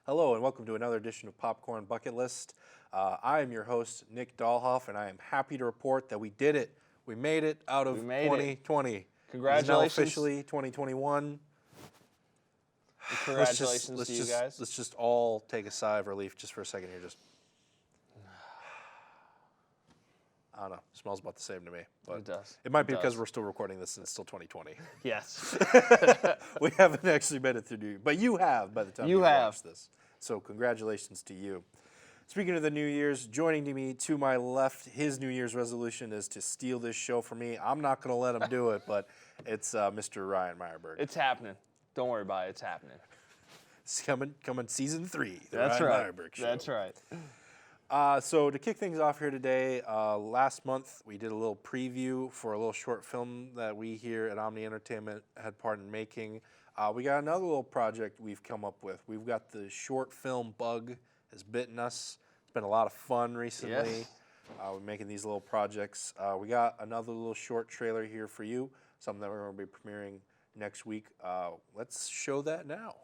Hello and welcome to another edition of Popcorn Bucket List. I am your host, Nick Dahlhoff, and I am happy to report that we did it. We made it out of 2020. Congratulations. It's now officially 2021. Congratulations to you guys. Let's just all take a sigh of relief just for a second here. I don't know. It smells about the same to me. But it does. It might be because we're still recording this and it's still 2020. Yes. We haven't actually made it through New Year. But you have by the time you watch this. So congratulations to you. Speaking of the New Year's, joining me to my left, his New Year's resolution is to steal this show from me. I'm not going to let him do it, but it's Mr. Ryan Meyerberg. It's happening. Don't worry about it. It's happening. It's coming season 3. That's Ryan right. Meyerberg show. That's right. So to kick things off here today, last month we did a little preview for a little short film that we here at Omni Entertainment had part in making. We got another little project we've come up with. We've got the short film bug has bitten us. It's been a lot of fun recently. Yes. We're making these little projects. We got another little short trailer here for you, something that we're going to be premiering next week. Let's show that now.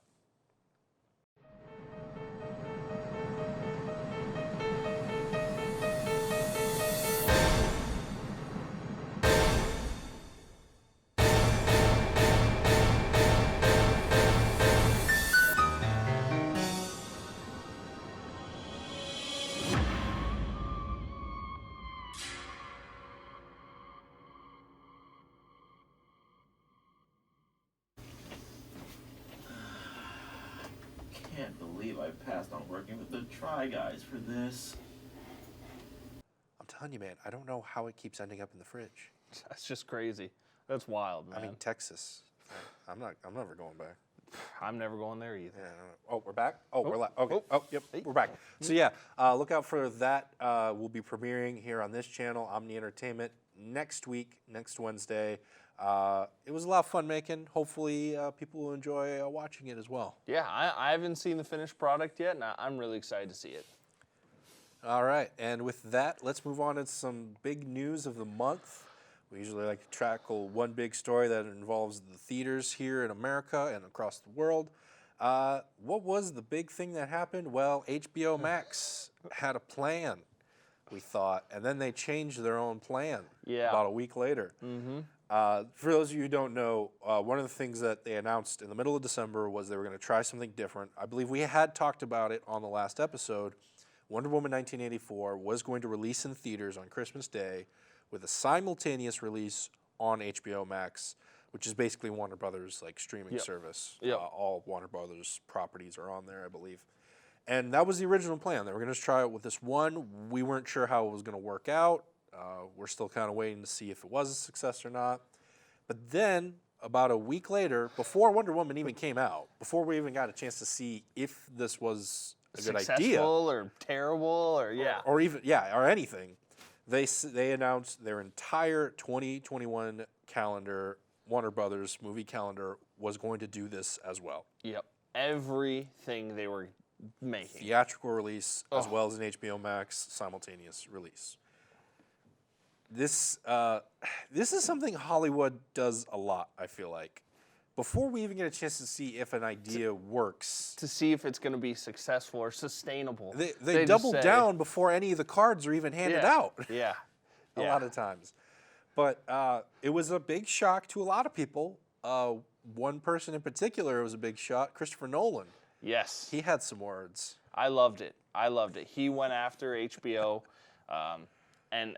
Can't believe I passed on working with the Try Guys for this. I'm telling you, man, I don't know how it keeps ending up in the fridge. That's just crazy. That's wild, man. I mean, Texas. I'm never going back. I'm never going there either. Yeah, oh, we're back? Oh, we're live. Okay. Oh. Oh, yep, we're back. So yeah, look out for that. We'll be premiering here on this channel, Omni Entertainment, next week, next Wednesday. It was a lot of fun making. Hopefully people will enjoy watching it as well. Yeah, I haven't seen the finished product yet, and I'm really excited to see it. All right, and with that, let's move on to some big news of the month. We usually like to tackle one big story that involves the theaters here in America and across the world. What was the big thing that happened? Well, HBO Max had a plan, we thought, and then they changed their own plan about a week later. Mm-hmm. For those of you who don't know, one of the things that they announced in the middle of December was they were going to try something different. I believe we had talked about it on the last episode. Wonder Woman 1984 was going to release in theaters on Christmas Day with a simultaneous release on HBO Max, which is basically Warner Brothers' streaming service. All Warner Brothers properties are on there, I believe. And that was the original plan. They were going to try it with this one. We weren't sure how it was going to work out. We're still kind of waiting to see if it was a success or not. But then, about a week later, before Wonder Woman even came out, before we even got a chance to see if this was a good idea, successful or terrible or or anything, they announced their entire 2021 calendar, Warner Brothers movie calendar, was going to do this as well. Yep, everything they were making. Theatrical release as well as an HBO Max simultaneous release. This is something Hollywood does a lot, I feel like. Before we even get a chance to see if an idea works. To see if it's going to be successful or sustainable. They double down before any of the cards are even handed out. Yeah. A lot of times. But it was a big shock to a lot of people. One person in particular was a big shock, Christopher Nolan. Yes. He had some words. I loved it. He went after HBO. And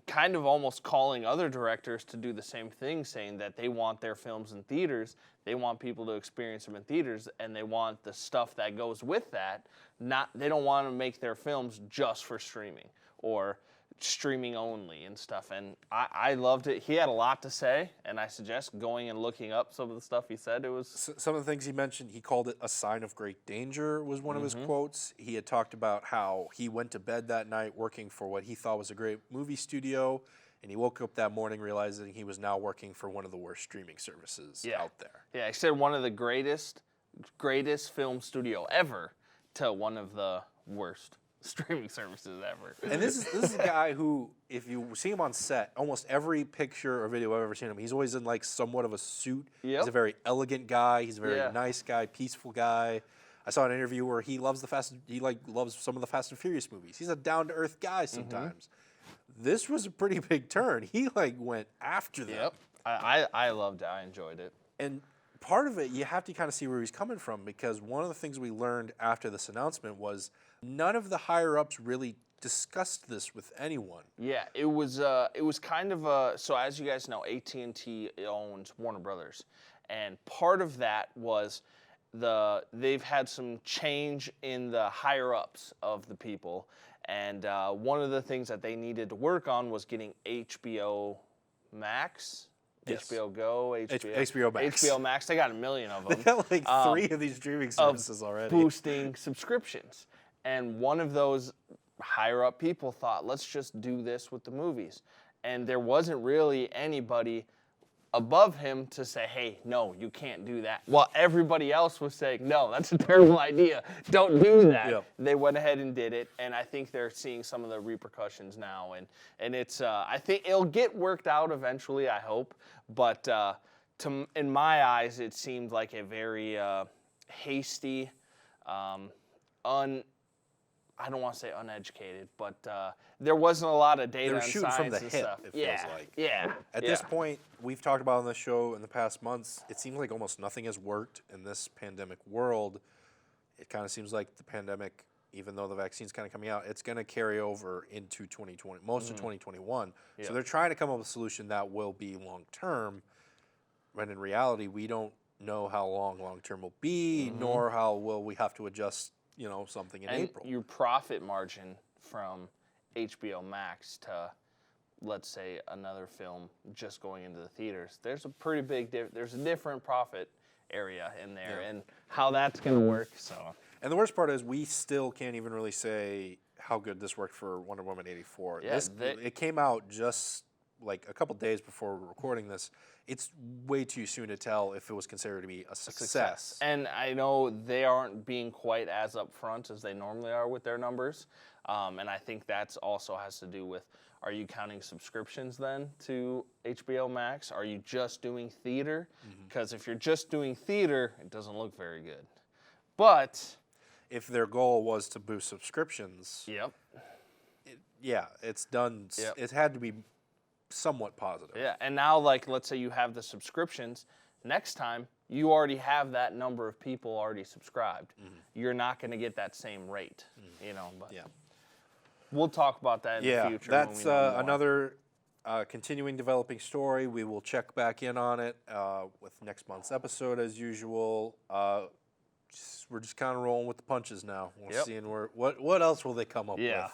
kind of almost calling other directors to do the same thing, saying that they want their films in theaters, they want people to experience them in theaters, and they want the stuff that goes with that. They don't want to make their films just for streaming or streaming only and stuff. And I loved it. He had a lot to say, and I suggest going and looking up some of the stuff he said. It was some of the things he mentioned. He called it a sign of great danger was one of his quotes. He had talked about how he went to bed that night working for what he thought was a great movie studio, and he woke up that morning realizing he was now working for one of the worst streaming services out there. Yeah, he said one of the greatest film studio ever to one of the worst streaming services ever. And this is a guy who, if you see him on set, almost every picture or video I've ever seen him, he's always in like somewhat of a suit. Yep. He's a very elegant guy. He's a very nice guy, peaceful guy. I saw an interview where he loves loves some of the Fast and Furious movies. He's a down to earth guy sometimes. This was a pretty big turn. He went after them. Yep. I loved it. I enjoyed it. And part of it, you have to kind of see where he's coming from, because one of the things we learned after this announcement was none of the higher ups really discussed this with anyone. Yeah, it was kind of so as you guys know, AT&T owns Warner Brothers, and part of that was they've had some change in the higher ups of the people, and one of the things that they needed to work on was getting HBO Max. Yes. HBO Go, HBO Max. HBO Max. They got a million of them. They got like 3 of these streaming services already. Boosting subscriptions. And one of those higher up people thought, let's just do this with the movies. And there wasn't really anybody above him to say, hey, no, you can't do that. While everybody else was saying, no, that's a terrible idea. Don't do that. Yep. They went ahead and did it, and I think they're seeing some of the repercussions now. And it's, I think it'll get worked out eventually, I hope. But in my eyes, it seemed like a very hasty, I don't want to say uneducated, but there wasn't a lot of data They were and shooting science from the and hip, stuff. it feels like. Yeah. At this point, we've talked about on the show in the past months, it seems like almost nothing has worked in this pandemic world. It kind of seems like the pandemic, even though the vaccine's kind of coming out, it's going to carry over into 2020, most of 2021. Yeah. So they're trying to come up with a solution that will be long-term, when in reality, we don't know how long-term will be, nor how will we have to adjust, something in April. Your profit margin from HBO Max to, let's say, another film just going into the theaters, there's a pretty big there's a different profit area in there, and how that's going to work. So. And the worst part is we still can't even really say how good this worked for Wonder Woman 84. Yeah, it came out just like a couple days before we're recording this. It's way too soon to tell if it was considered to be a success. And I know they aren't being quite as upfront as they normally are with their numbers. And I think that's also has to do with, are you counting subscriptions then to HBO Max? Are you just doing theater? Because if you're just doing theater, it doesn't look very good. But if their goal was to boost subscriptions, it's done. Yep. It had to be somewhat positive. Yeah, and now, let's say you have the subscriptions. Next time, you already have that number of people already subscribed. You're not going to get that same rate, But we'll talk about that in the future. That's when we know more. another continuing developing story. We will check back in on it with next month's episode as usual. We're just kind of rolling with the punches now. We're seeing what else will they come up with.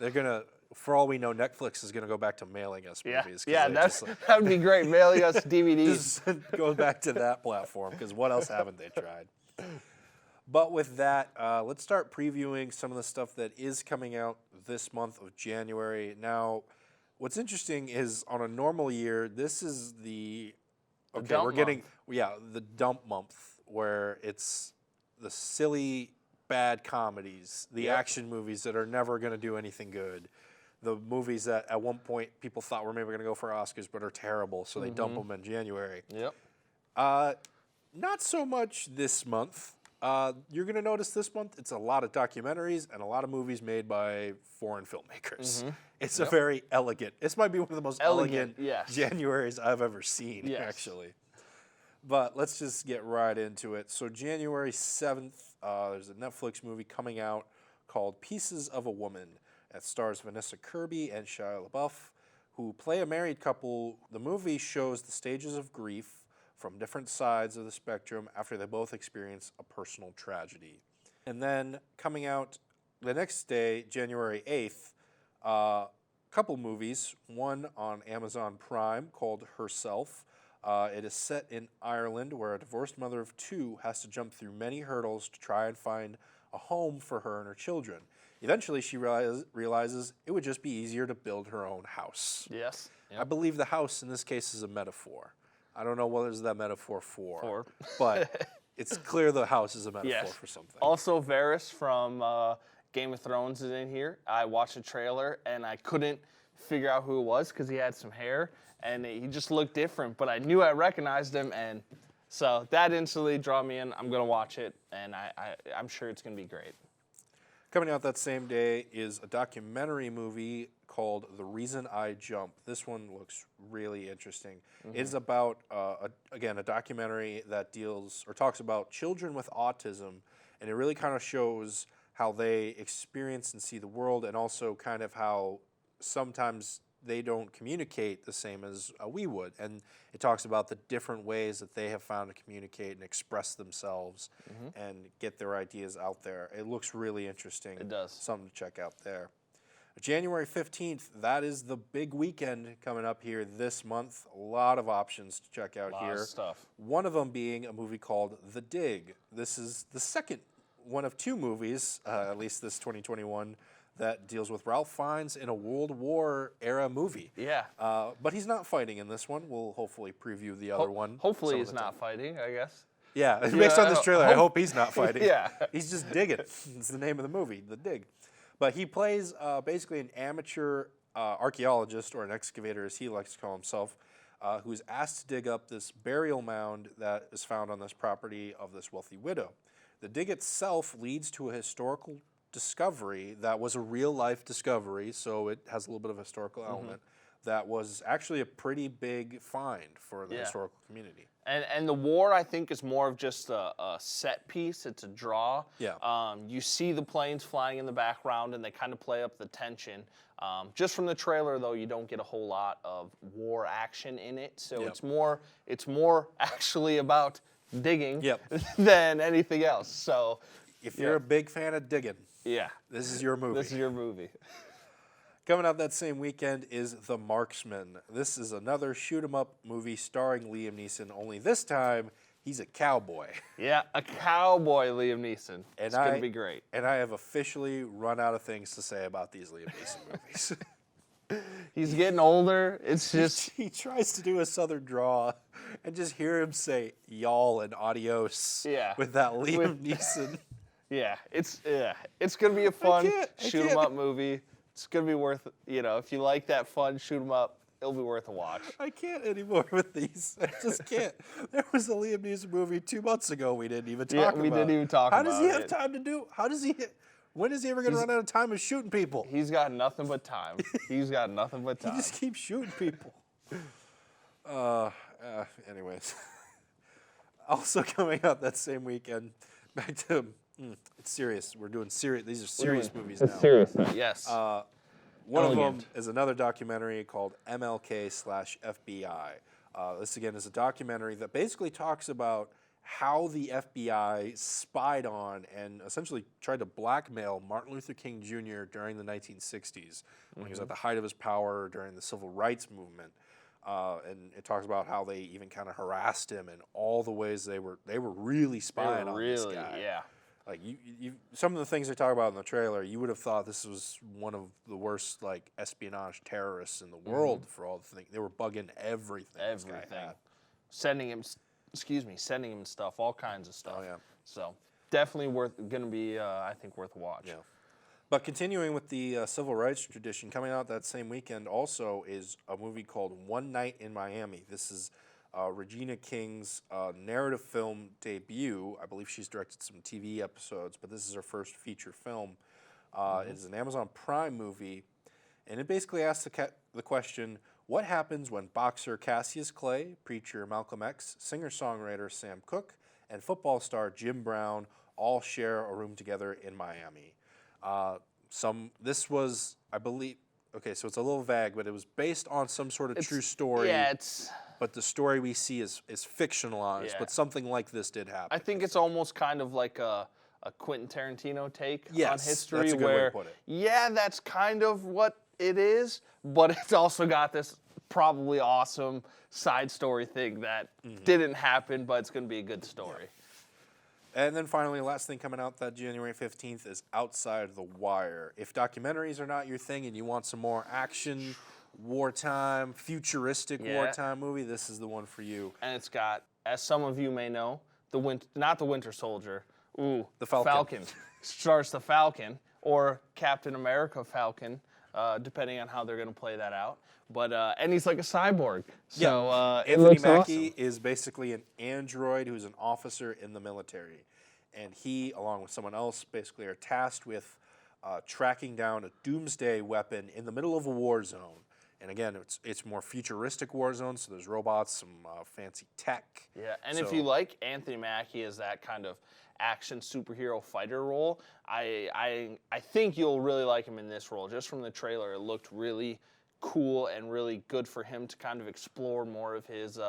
They're gonna. For all we know, Netflix is going to go back to mailing us movies. That would be great. Mailing us DVDs. Just go back to that platform, because what else haven't they tried? But with that, let's start previewing some of the stuff that is coming out this month of January. Now, what's interesting is on a normal year, this is the dump month, where it's the silly, bad comedies, the action movies that are never going to do anything good. The movies that at one point people thought were maybe going to go for Oscars but are terrible, so they dump them in January. Yep. Not so much this month. You're going to notice this month it's a lot of documentaries and a lot of movies made by foreign filmmakers. It's a very elegant. This might be one of the most elegant Januaries I've ever seen, actually. But let's just get right into it. So January 7th, there's a Netflix movie coming out called Pieces of a Woman. That stars Vanessa Kirby and Shia LaBeouf, who play a married couple. The movie shows the stages of grief from different sides of the spectrum after they both experience a personal tragedy. And then coming out the next day, January 8th, a couple movies. One on Amazon Prime called Herself. It is set in Ireland, where a divorced mother of 2 has to jump through many hurdles to try and find a home for her and her children. Eventually, she realizes it would just be easier to build her own house. Yes. Yep. I believe the house in this case is a metaphor. I don't know what is that metaphor for, but it's clear the house is a metaphor for something. Also, Varys from Game of Thrones is in here. I watched the trailer, and I couldn't figure out who it was because he had some hair, and he just looked different. But I knew I recognized him, and So that instantly drew me in. I'm going to watch it, and I'm sure it's going to be great. Coming out that same day is a documentary movie called The Reason I Jump. This one looks really interesting. It's about, again, a documentary that deals or talks about children with autism, and it really kind of shows how they experience and see the world, and also kind of how sometimes they don't communicate the same as we would. And it talks about the different ways that they have found to communicate and express themselves and get their ideas out there. It looks really interesting. It does. Something to check out there. January 15th, that is the big weekend coming up here this month. A lot of options to check out Lot here. of stuff. One of them being a movie called The Dig. This is the second one of two movies, at least this 2021, that deals with Ralph Fiennes in a World War era movie. Yeah. But he's not fighting in this one. We'll hopefully preview the other one. Hopefully some of he's the not fighting, I guess. Yeah, based on this trailer, I hope he's not fighting. Yeah. He's just digging. It's the name of the movie, The Dig. But he plays basically an amateur archaeologist, or an excavator as he likes to call himself, who's asked to dig up this burial mound that is found on this property of this wealthy widow. The dig itself leads to a historical discovery that was a real-life discovery, so it has a little bit of a historical element, that was actually a pretty big find for the historical community. And the war, I think, is more of just a set piece. It's a draw. Yeah. You see the planes flying in the background, and they kind of play up the tension. Just from the trailer, though, you don't get a whole lot of war action in it. So it's more actually about digging than anything else. So if you're a big fan of digging, this is your movie. This is your movie. Coming out that same weekend is The Marksman. This is another shoot-'em-up movie starring Liam Neeson, only this time he's a cowboy. Yeah, a cowboy Liam Neeson. It's going to be great. And I have officially run out of things to say about these Liam Neeson movies. He's getting older. It's just... He tries to do a southern draw and just hear him say y'all and adios with that Liam Neeson. Yeah, it's going to be a fun shoot-'em-up movie. It's going to be worth, if you like that fun shoot 'em up, it'll be worth a watch. I can't anymore with these. I just can't. There was a Liam Neeson movie 2 months ago we didn't even talk about. We didn't even talk about it. How does he have time to do? When is he ever going to run out of time of shooting people? He's got nothing but time. He's got nothing but time. He just keeps shooting people. Anyways. Also coming out that same weekend, back to... it's serious. We're doing serious. These are serious movies now. It's serious. Yes. One of them is another documentary called MLK/FBI. This again is a documentary that basically talks about how the FBI spied on and essentially tried to blackmail Martin Luther King Jr. during the 1960s when he was at the height of his power during the civil rights movement. And it talks about how they even kind of harassed him and all the ways they were really spying on this guy. Yeah. Like some of the things they talk about in the trailer, you would have thought this was one of the worst like espionage terrorists in the world for all the things. They were bugging everything. This guy had. Sending him stuff, all kinds of stuff. Oh yeah. So definitely gonna be, I think, worth a watch. Yeah. But continuing with the civil rights tradition, coming out that same weekend also is a movie called One Night in Miami. This is Regina King's narrative film debut. I believe she's directed some TV episodes, but this is her first feature film. It is an Amazon Prime movie, and it basically asks the question, what happens when boxer Cassius Clay, preacher Malcolm X, singer-songwriter Sam Cooke, and football star Jim Brown all share a room together in Miami? This was, I believe, okay, so it's a little vague, but it was based on some sort of true story. Yeah, But the story we see is fictionalized, but something like this did happen. I think it's almost kind of like a Quentin Tarantino take on history. That's a good way to put it. Yeah, that's kind of what it is, but it's also got this probably awesome side story thing that didn't happen, but it's going to be a good story. And then finally, last thing coming out that January 15th is Outside the Wire. If documentaries are not your thing and you want some more action, wartime, futuristic wartime movie, this is the one for you. And it's got, as some of you may know, not the Winter Soldier, the Falcon. Stars the Falcon, or Captain America Falcon, depending on how they're going to play that out. But and he's like a cyborg. Yeah. So it Anthony looks Mackie awesome. is basically an android who's an officer in the military. And he, along with someone else, basically are tasked with tracking down a doomsday weapon in the middle of a war zone. And again, it's more futuristic war zone, so there's robots, some fancy tech. Yeah, and if you like Anthony Mackie as that kind of action superhero fighter role, I think you'll really like him in this role. Just from the trailer, it looked really cool and really good for him to kind of explore more of his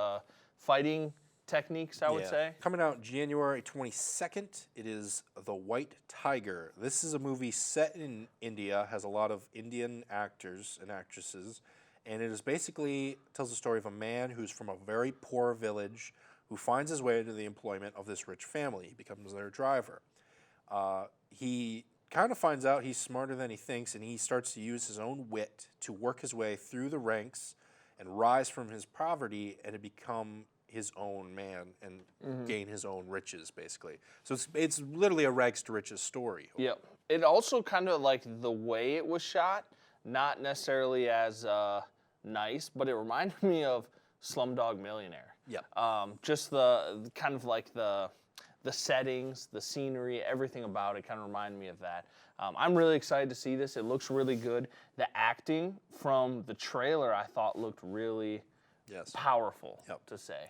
fighting techniques, I would say. Coming out January 22nd, it is The White Tiger. This is a movie set in India, has a lot of Indian actors and actresses, and it is basically tells the story of a man who's from a very poor village who finds his way into the employment of this rich family. He becomes their driver. He kind of finds out he's smarter than he thinks, and he starts to use his own wit to work his way through the ranks and rise from his poverty and to become his own man and gain his own riches, basically. So it's literally a rags to riches story. Yep. It also kind of like the way it was shot, not necessarily as nice, but it reminded me of Slumdog Millionaire. Yep. Just the kind of like the settings, the scenery, everything about it kind of reminded me of that. I'm really excited to see this. It looks really good. The acting from the trailer I thought looked really powerful to say.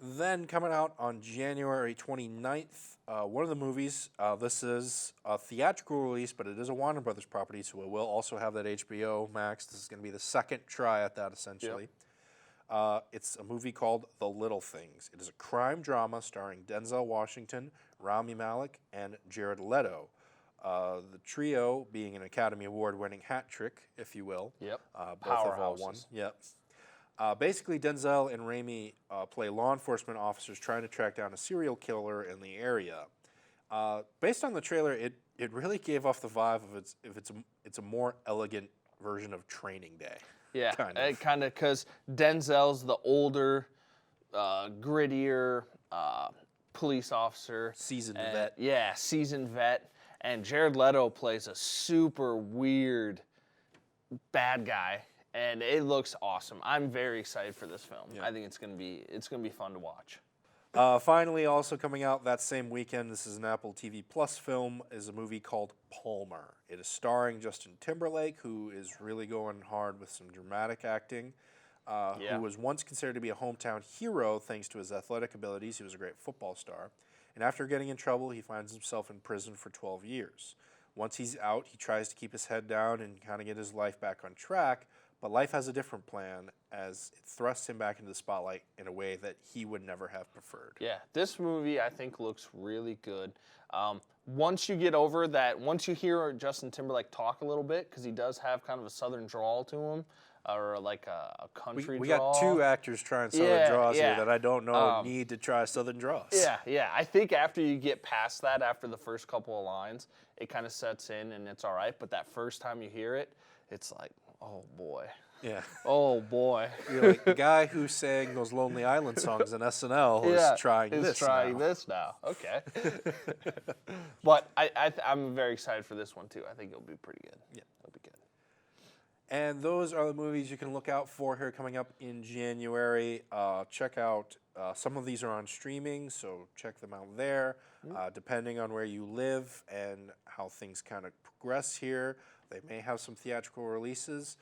Then coming out on January 29th, one of the movies, this is a theatrical release, but it is a Warner Brothers property, so it will also have that HBO Max. This is going to be the second try at that, essentially. It's a movie called The Little Things. It is a crime drama starring Denzel Washington, Rami Malek, and Jared Leto. The trio being an Academy Award-winning hat trick, if you will. Yep. Both of all one. Yep. Basically, Denzel and Rami play law enforcement officers trying to track down a serial killer in the area. Based on the trailer, it really gave off the vibe of it's a more elegant version of Training Day. Yeah, kind of because Denzel's the older, grittier police officer. Seasoned vet. Yeah, seasoned vet. And Jared Leto plays a super weird bad guy. And it looks awesome. I'm very excited for this film. I think it's gonna be fun to watch. Finally, also coming out that same weekend, this is an Apple TV Plus film, is a movie called Palmer. It is starring Justin Timberlake, who is really going hard with some dramatic acting, who was once considered to be a hometown hero thanks to his athletic abilities. He was a great football star. And after getting in trouble, he finds himself in prison for 12 years. Once he's out, he tries to keep his head down and kind of get his life back on track. But life has a different plan as it thrusts him back into the spotlight in a way that he would never have preferred. Yeah, this movie I think looks really good. Once you get over that, once you hear Justin Timberlake talk a little bit, because he does have kind of a southern drawl to him, or like a country we drawl. got two actors trying southern draws here that I don't know need to try southern draws. Yeah. I think after you get past that, after the first couple of lines, it kind of sets in and it's all right. But that first time you hear it, it's like, oh boy. Yeah. Oh boy. You're like, the guy who sang those Lonely Island songs in SNL is trying this now. Okay. But I'm very excited for this one too. I think it'll be pretty good. Yeah. It'll be good. And those are the movies you can look out for here coming up in January. Check out, some of these are on streaming, so check them out there. Depending on where you live and how things kind of progress here, they may have some theatrical releases.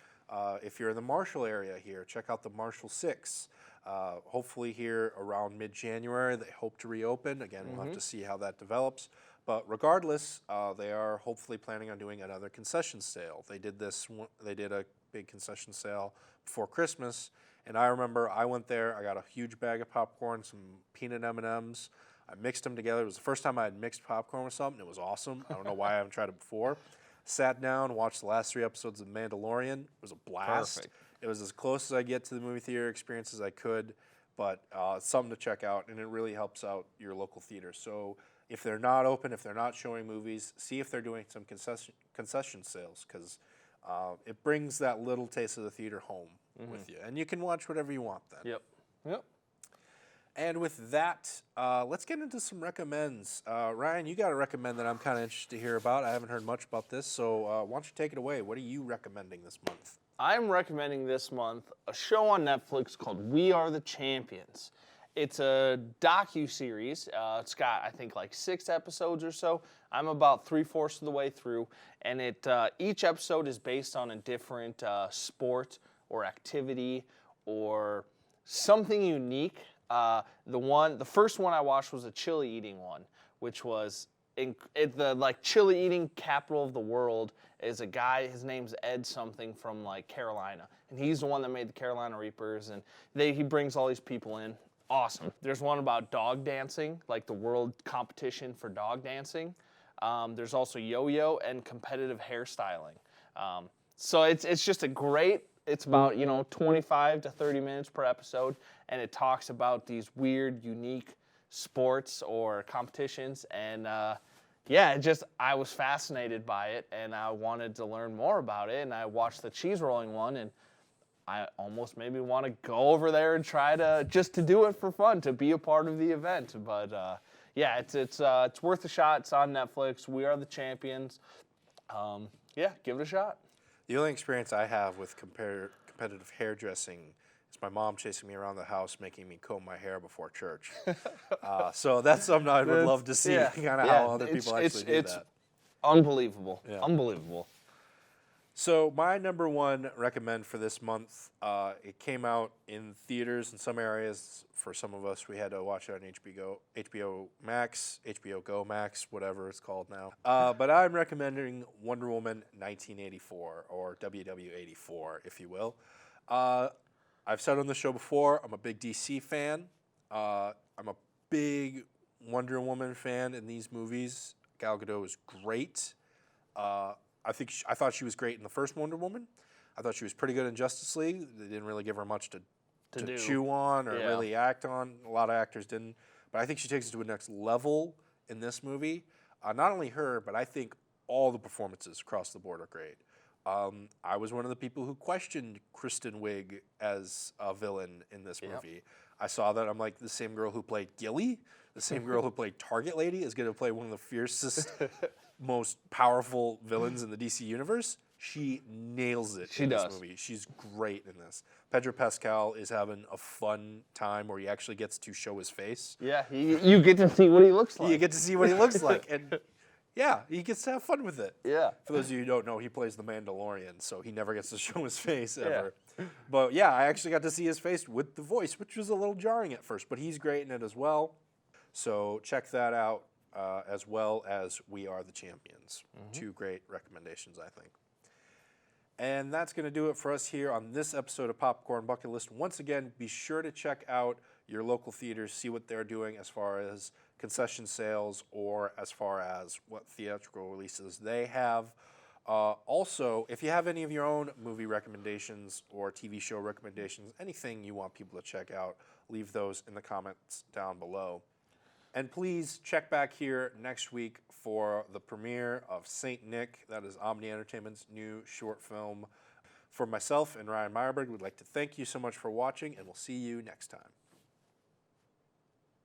If you're in the Marshall area here, check out the Marshall 6. Hopefully here around mid-January, they hope to reopen. Again, we'll have to see how that develops. But regardless, they are hopefully planning on doing another concession sale. They did a big concession sale before Christmas, and I remember I went there. I got a huge bag of popcorn, some peanut M&Ms. I mixed them together. It was the first time I had mixed popcorn with something. It was awesome. I don't know why I haven't tried it before. Sat down, watched the last 3 episodes of Mandalorian. It was a blast. Perfect. It was as close as I get to the movie theater experience as I could, but it's something to check out, and it really helps out your local theater. So if they're not open, if they're not showing movies, see if they're doing some concession sales, because it brings that little taste of the theater home with you. And you can watch whatever you want then. Yep. And with that, let's get into some recommends. Ryan, you got a recommend that I'm kind of interested to hear about. I haven't heard much about this, so why don't you take it away? What are you recommending this month? I'm recommending this month a show on Netflix called We Are the Champions. It's a docu-series. It's got, I think, like 6 episodes or so. I'm about 3/4 of the way through, and each episode is based on a different sport or activity or something unique. The first one I watched was a chili eating one, which was the chili eating capital of the world is a guy. His name's Ed something from like Carolina, and he's the one that made the Carolina Reapers, and he brings all these people in. Awesome. There's one about dog dancing, like the world competition for dog dancing. There's also yo-yo and competitive hairstyling. So it's just a great. It's about 25 to 30 minutes per episode, and it talks about these weird, unique sports or competitions. And I was fascinated by it, and I wanted to learn more about it. And I watched the cheese rolling one, and I almost made me want to go over there and try to do it for fun, to be a part of the event. But it's worth a shot. It's on Netflix. We Are the Champions. Give it a shot. The only experience I have with competitive hairdressing is my mom chasing me around the house, making me comb my hair before church. So that's something I would love to see, kind of how other people actually do that. Unbelievable. Yeah. Unbelievable. So my number one recommend for this month, it came out in theaters in some areas. For some of us, we had to watch it on HBO Max, HBO Go Max, whatever it's called now. But I'm recommending Wonder Woman 1984, or WW84, if you will. I've said on the show before, I'm a big DC fan. I'm a big Wonder Woman fan in these movies. Gal Gadot is great. I thought she was great in the first Wonder Woman. I thought she was pretty good in Justice League. They didn't really give her much to chew on or really act on. A lot of actors didn't. But I think she takes it to a next level in this movie. Not only her, but I think all the performances across the board are great. I was one of the people who questioned Kristen Wiig as a villain in this movie. I saw that. I'm like, the same girl who played Gilly, the same girl who played Target Lady is going to play one of the fiercest, most powerful villains in the DC universe. She nails it in this movie. She's great in this. Pedro Pascal is having a fun time where he actually gets to show his face. Yeah, you get to see what he looks like. You get to see what he looks like. And yeah, he gets to have fun with it. Yeah. For those of you who don't know, he plays the Mandalorian, so he never gets to show his face ever. Yeah. But yeah, I actually got to see his face with the voice, which was a little jarring at first, but he's great in it as well. So check that out, as well as We Are the Champions. Mm-hmm. 2 great recommendations, I think. And that's going to do it for us here on this episode of Popcorn Bucket List. Once again, be sure to check out your local theaters, see what they're doing as far as concession sales or as far as what theatrical releases they have. Also, if you have any of your own movie recommendations or TV show recommendations, anything you want people to check out, leave those in the comments down below. And please check back here next week for the premiere of Saint Nick. That is Omni Entertainment's new short film. For myself and Ryan Meyerberg, we'd like to thank you so much for watching, and we'll see you next time.